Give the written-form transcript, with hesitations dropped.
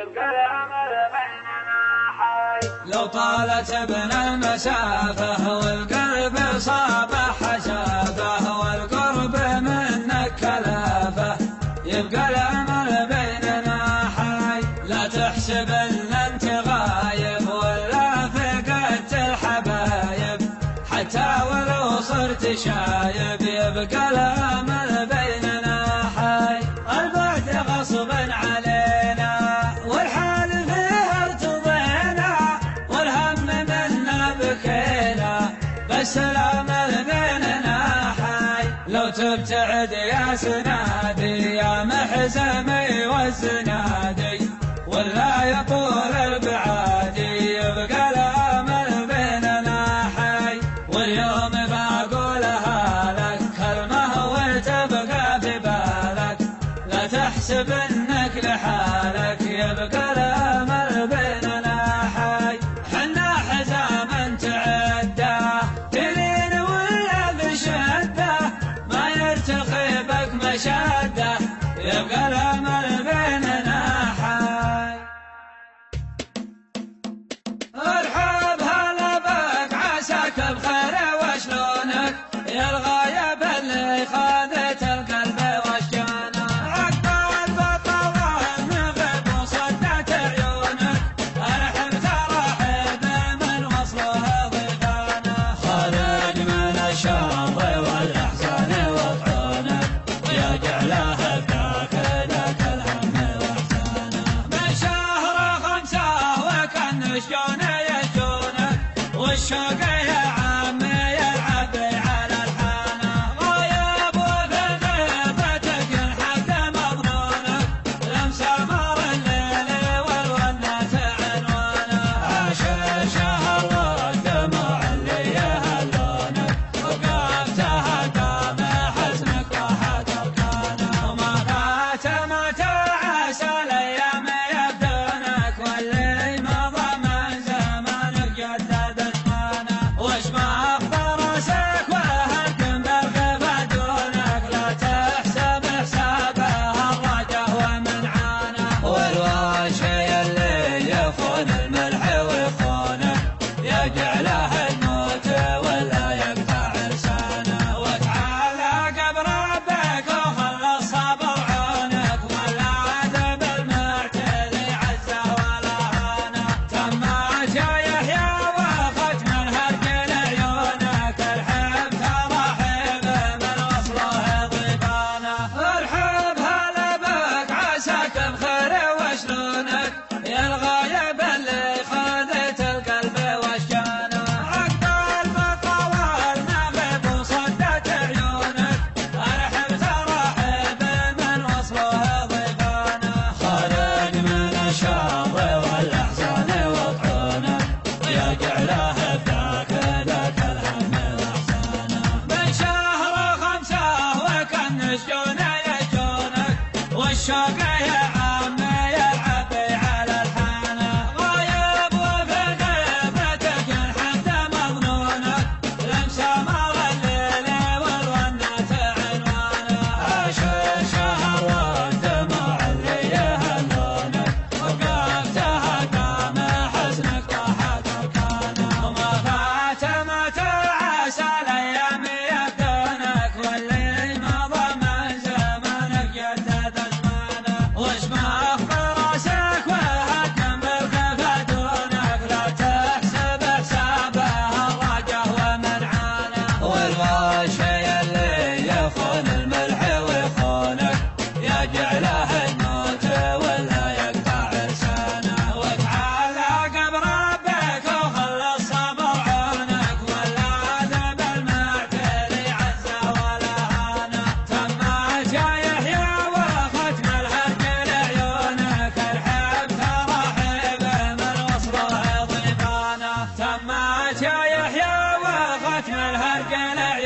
يبقى الأمل بيننا حي. لو طالت بنا المسافة والقلب صابح حسافة والقرب منك كلافة يبقى الأمل بيننا حي. لا تحسب ان انت غايب ولا فقدت الحبايب حتى ولو صرت شايب يبقى الأمل بيننا حي. البعد غصب علينا والحال فيه ارتضينا والهم منا بكينا بس الأمل بيننا حي. لو تبتعد يا سنادي يا محزمي والزنادي ولا يطول البعادي يبقى الأمل بيننا حي. واليوم بقولها لك كلمة وتبقى في بالك لا تحسب انك لحالك يبقى الأمل بيننا حي. حنا حزام تعده تلين ولا بشده ما يرتقي بك مشاده يبقى الأمل بيننا حي. ارحب هلا بك عساك بخير وشلونك يا الغايب اللي خذت القلب وشجانه عقبال بطوال نغيب وصدت عيونك ارحب ترحب من وصله ضيفانه خارج من الشر والاحزان وطعونك يا جعله ذاك ذاك الهم واحزانه. من شهر 5 وكان شجون يشجونك والشوق يا عمي يلعب على الحانه غايب وفي غيبتك الحق مظنونك لمسه مر الليل والونة عنوانه عاش شهر والدموع اللي يهلونك وقفتها قام حزنك طاحت اركانه وما فات ما تعاس الايام يبدونك واللي مضى من زمانك جدد اسمانه وش ما اخضر راسك وهدم بالغفا دونك لا تحسب حسابه الرجا ومنعانه والواشي اللي يخون الملح ويخونك يجعله الموت ولا يقطع لسانه وتعالى قبر ربك وخلص صبر عونك ولا عذب المعتدي عزه ولا هانه تمات يا يحيى وختم الهرج لعيونك الحب ترحب من وصله ضيفانه ارحب هلا بك عساك بخير وشلونك يا الغايب اللي خذت القلب وشجانه عقبال بطوال نغيب وصدت عيونك ارحب ترحب من وصله ضيفانه خارج من الشر والاحزان وطعونك يا جعله ذاك ذاك الهم واحزانه. من شهر 5 وكان شجون يشجونك والشوق يا عمي يلعب على الحانه غايب وفي غيبتك الحد مظنونك لمسه مر الليل والونة عنوانه عاش شهر والدموع اللي يهلونك وقفتها قام حزنك طاحت اركانه وما فات ما تعاس الايام يبدونك واللي مضى من زمانك جدد اسمانه وش ما اخضر راسك وهدم بالغفا دونك لا تحسب حسابه الرجا ومنعانه والواشي اللي يخون الملح ويخونك يجعله الموت ولا يقطع لسانه وتعالى قبر ربك وخلص صبر عونك ولا عذب المعتدي عزه ولا هانه تمات يا يحيى وختم الهرج لعيونك الحب ترحب من وصله ضيفانه تمات يا يحيى وختم الهرج لعيونك